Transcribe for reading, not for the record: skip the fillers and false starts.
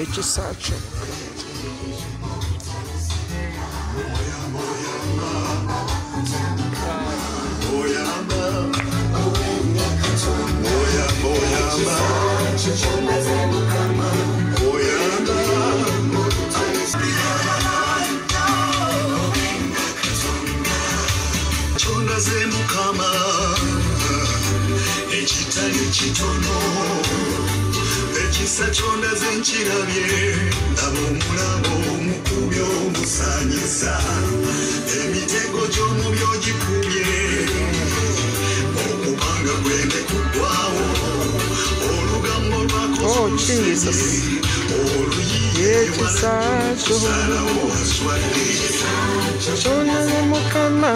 ekisaakyo Mukama ekitali kitono ekisa kyonna ze nkirabye ndaba omulabo omukubye omusaanyiza emitego gy'omubi ogikubye okubanga gwende kuggwawo olugambo lwakoze ekisa kyonna ze Mukama